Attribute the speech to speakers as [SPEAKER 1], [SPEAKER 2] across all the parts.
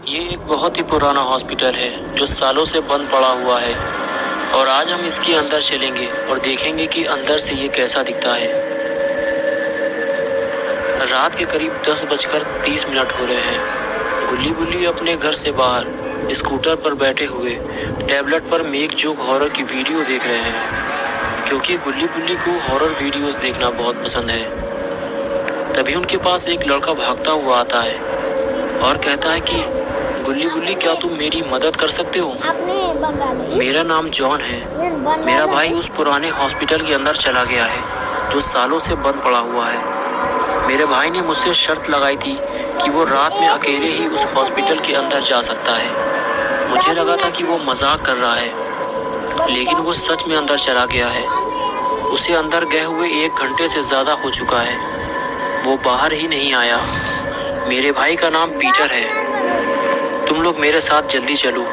[SPEAKER 1] ये एक बहुत ही पुराना हॉस्पिटल है जो सालों से बंद पड़ा हुआ है और आज हम इसके अंदर चलेंगे और देखेंगे कि अंदर से ये कैसा दिखता है। रात के करीब 10:30 हो रहे हैं। गुल्ली बुल्ली अपने घर से बाहर स्कूटर पर बैठे हुए टैबलेट पर मेक जोक हॉरर की वीडियो देख रहे हैं, क्योंकि गुल्ली बुल्ली को हॉरर वीडियोस देखना बहुत पसंद है। तभी उनके पास एक लड़का भागता हुआ आता है और कहता है कि गुल्ली बुल्ली, क्या तुम मेरी मदद कर सकते हो? मेरा नाम जॉन है। मेरा भाई उस पुराने हॉस्पिटल के अंदर चला गया है जो सालों से बंद पड़ा हुआ है। मेरे भाई ने मुझसे शर्त लगाई थी कि वो रात में अकेले ही उस हॉस्पिटल के अंदर जा सकता है। मुझे लगा था कि वो मजाक कर रहा है, लेकिन वो सच में अंदर चला गया है। उसे अंदर गए हुए 1 घंटे से ज्यादा हो चुका है। वो बाहर ही नहीं आया। मेरे भाई का नाम पीटर है। तुम लोग मेरे साथ जल्दी चलो।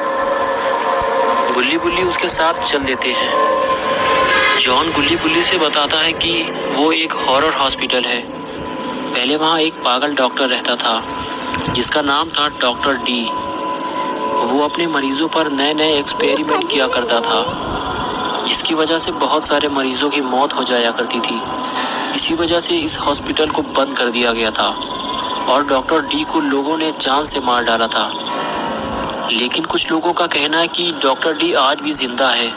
[SPEAKER 1] गुल्ली बुल्ली उसके साथ चल देते हैं। जॉन गुल्ली बुल्ली से बताता है कि वो एक हॉरर हॉस्पिटल है। पहले वहाँ एक पागल डॉक्टर रहता था जिसका नाम था डॉक्टर डी। वो अपने मरीजों पर नए नए एक्सपेरिमेंट किया करता था, जिसकी वजह से बहुत सारे मरीजों की मौत हो जाया करती थी। इसी वजह से इस हॉस्पिटल को बंद कर दिया गया था और डॉक्टर डी को लोगों ने जान से मार डाला था। लेकिन कुछ लोगों का कहना है कि डॉक्टर डी आज भी जिंदा है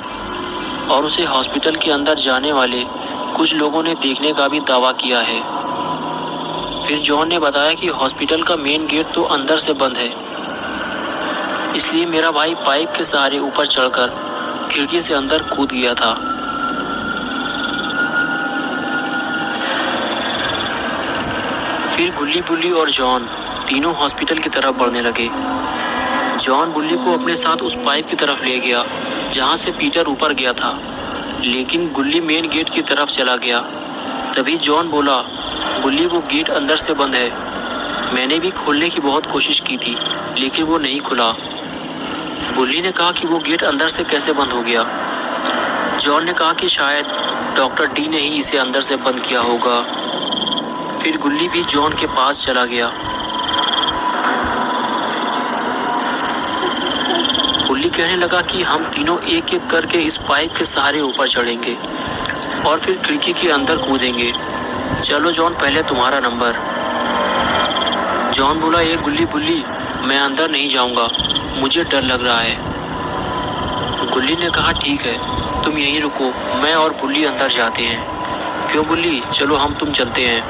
[SPEAKER 1] और उसे हॉस्पिटल के अंदर जाने वाले कुछ लोगों ने देखने का भी दावा किया है। फिर जॉन ने बताया कि हॉस्पिटल का मेन गेट तो अंदर से बंद है, इसलिए मेरा भाई पाइप के सहारे ऊपर चढ़कर खिड़की से अंदर कूद गया था। फिर गुल्ली बुल्ली और जॉन तीनों हॉस्पिटल की तरफ बढ़ने लगे। जॉन बुल्ली को अपने साथ उस पाइप की तरफ ले गया जहां से पीटर ऊपर गया था, लेकिन गुल्ली मेन गेट की तरफ चला गया। तभी जॉन बोला, गुल्ली, वो गेट अंदर से बंद है। मैंने भी खोलने की बहुत कोशिश की थी, लेकिन वो नहीं खुला। बुल्ली ने कहा कि वो गेट अंदर से कैसे बंद हो गया। जॉन ने कहा कि शायद डॉक्टर डी ने ही इसे अंदर से बंद किया होगा। फिर गुल्ली भी जॉन के पास चला गया। गुल्ली कहने लगा कि हम तीनों एक एक करके इस पाइप के सहारे ऊपर चढ़ेंगे और फिर खिड़की के अंदर कूदेंगे। चलो जॉन, पहले तुम्हारा नंबर। जॉन बोला, ये गुल्ली बुल्ली, मैं अंदर नहीं जाऊंगा, मुझे डर लग रहा है। गुल्ली ने कहा, ठीक है, तुम यहीं रुको, मैं और बुल्ली अंदर जाते हैं। क्यों बुल्ली, चलो हम तुम चलते हैं।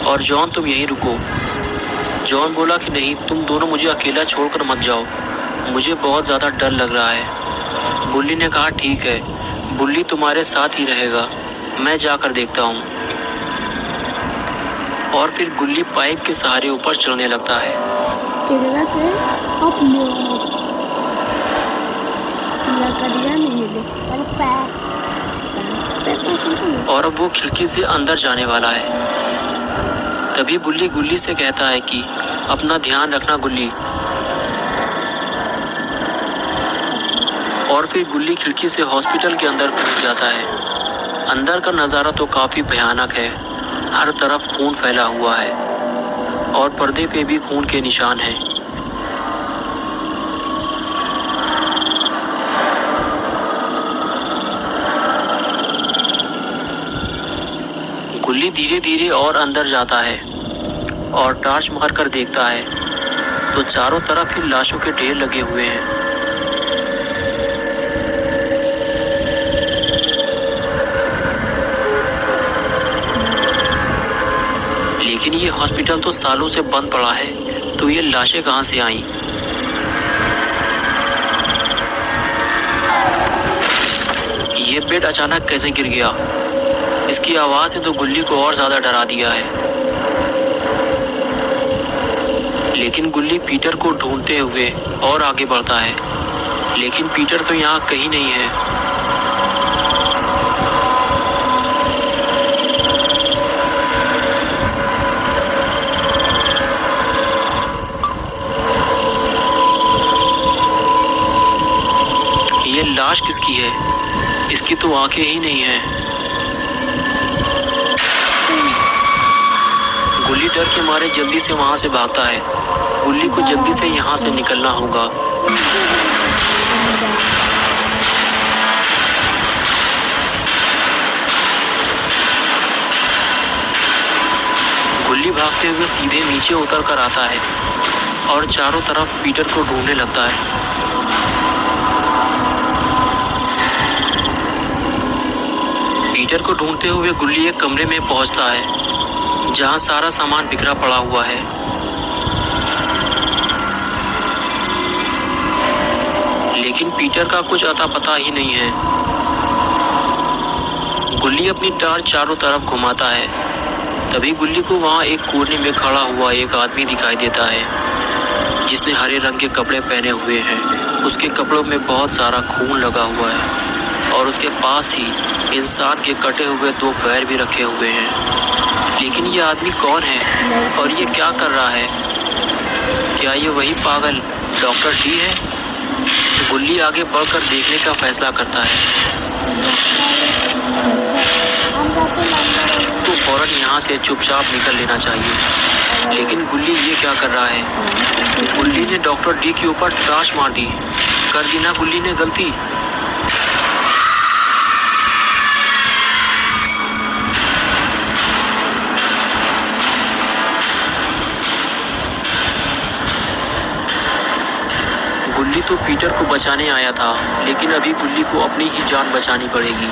[SPEAKER 1] और जॉन, तुम यहीं रुको। जॉन बोला कि नहीं, तुम दोनों मुझे अकेला छोड़कर मत जाओ, मुझे बहुत ज़्यादा डर लग रहा है। बुल्ली ने कहा, ठीक है, बुल्ली तुम्हारे साथ ही रहेगा, मैं जाकर देखता हूँ। और फिर गुल्ली पाइप के सहारे ऊपर चढ़ने लगता है। और अब वो खिड़की से अंदर जाने वाला है। तभी बुल्ली गुल्ली से कहता है कि अपना ध्यान रखना गुल्ली। और फिर गुल्ली खिड़की से हॉस्पिटल के अंदर घुस जाता है। अंदर का नज़ारा तो काफ़ी भयानक है। हर तरफ खून फैला हुआ है और पर्दे पे भी खून के निशान हैं। गुल्ली धीरे धीरे और अंदर जाता है और टॉर्च मारकर देखता है तो चारों तरफ ही लाशों के ढेर लगे हुए हैं। लेकिन ये हॉस्पिटल तो सालों से बंद पड़ा है, तो ये लाशें कहां से आईं? ये बेड अचानक कैसे गिर गया? इसकी आवाज ने तो गुल्ली को और ज्यादा डरा दिया है। लेकिन गुल्ली पीटर को ढूंढते हुए और आगे बढ़ता है, लेकिन पीटर तो यहाँ कहीं नहीं है। ये लाश किसकी है? इसकी तो आंखें ही नहीं है। गुल्ली डर के मारे जल्दी से वहां से भागता है। गुल्ली को जल्दी से यहाँ से निकलना होगा। गुल्ली भागते हुए सीधे नीचे उतर कर आता है और चारों तरफ पीटर को ढूंढने लगता है। पीटर को ढूंढते हुए गुल्ली एक कमरे में पहुंचता है जहां सारा सामान बिखरा पड़ा हुआ है। लेकिन पीटर का कुछ अता पता ही नहीं है। गुल्ली अपनी टार्च चारों तरफ घुमाता है। तभी गुल्ली को वहां एक कोने में खड़ा हुआ एक आदमी दिखाई देता है जिसने हरे रंग के कपड़े पहने हुए हैं। उसके कपड़ों में बहुत सारा खून लगा हुआ है और उसके पास ही इंसान के कटे हुए 2 पैर भी रखे हुए हैं। लेकिन ये आदमी कौन है और ये क्या कर रहा है? क्या ये वही पागल डॉक्टर डी है? गुल्ली आगे बढ़कर देखने का फैसला करता है। तो फौरन यहाँ से चुपचाप निकल लेना चाहिए। लेकिन गुल्ली ये क्या कर रहा है? गुल्ली ने डॉक्टर डी के ऊपर टार्च मार दी। कर दी ना गुल्ली ने गलती। गुल्ली तो पीटर को बचाने आया था, लेकिन अभी गुल्ली को अपनी ही जान बचानी पड़ेगी।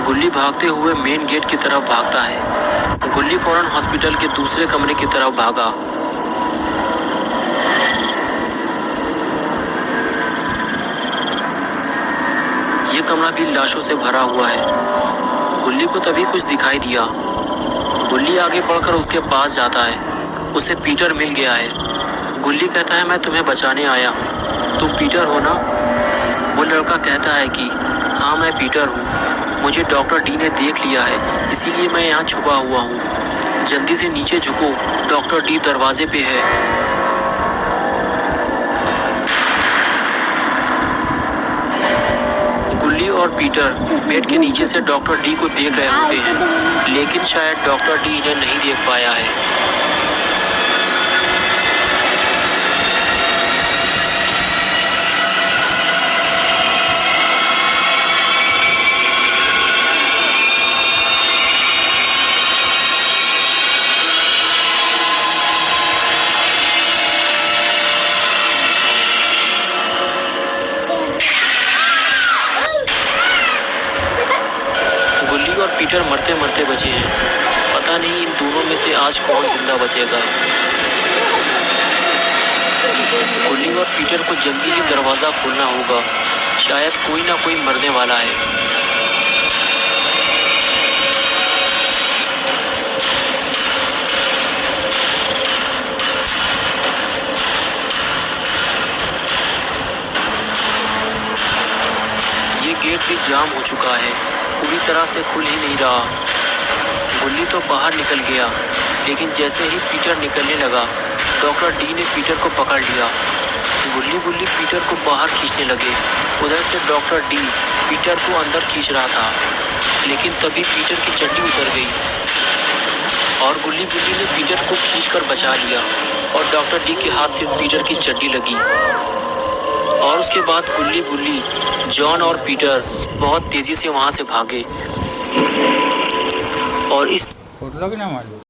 [SPEAKER 1] गुल्ली भागते हुए मेन गेट की तरफ भागता है। गुल्ली फौरन हॉस्पिटल के दूसरे कमरे की तरफ भागा। ये कमरा भी लाशों से भरा हुआ है। गुल्ली को तभी कुछ दिखाई दिया। गुल्ली आगे बढ़कर उसके पास जाता है। उसे पीटर मिल गया है। गुल्ली कहता है, मैं तुम्हें बचाने आया हूँ। तुम पीटर हो ना? वो लड़का कहता है कि हाँ मैं पीटर हूँ। मुझे डॉक्टर डी ने देख लिया है, इसीलिए मैं यहाँ छुपा हुआ हूँ। जल्दी से नीचे झुको, डॉक्टर डी दरवाजे पे है। गुल्ली और पीटर बेड के नीचे से डॉक्टर डी को देख रहे होते हैं, लेकिन शायद डॉक्टर डी इन्हें नहीं देख पाया है। गुल्ली और पीटर मरते मरते बचे हैं। पता नहीं इन दोनों में से आज कौन जिंदा बचेगा। गुल्ली और पीटर को जल्दी ही दरवाजा खोलना होगा। शायद कोई ना कोई मरने वाला है। ये गेट भी जाम हो चुका है, पूरी तरह से खुल ही नहीं रहा। गुल्ली तो बाहर निकल गया, लेकिन जैसे ही पीटर निकलने लगा, डॉक्टर डी ने पीटर को पकड़ लिया। गुल्ली पीटर को बाहर खींचने लगे। उधर से डॉक्टर डी पीटर को अंदर खींच रहा था, लेकिन तभी पीटर की चड्डी उतर गई और गुल्ली ने पीटर को खींचकर बचा लिया और डॉक्टर डी के हाथ से पीटर की चड्डी लगी। और उसके बाद गुल्ली, जॉन और पीटर बहुत तेजी से वहां से भागे और इस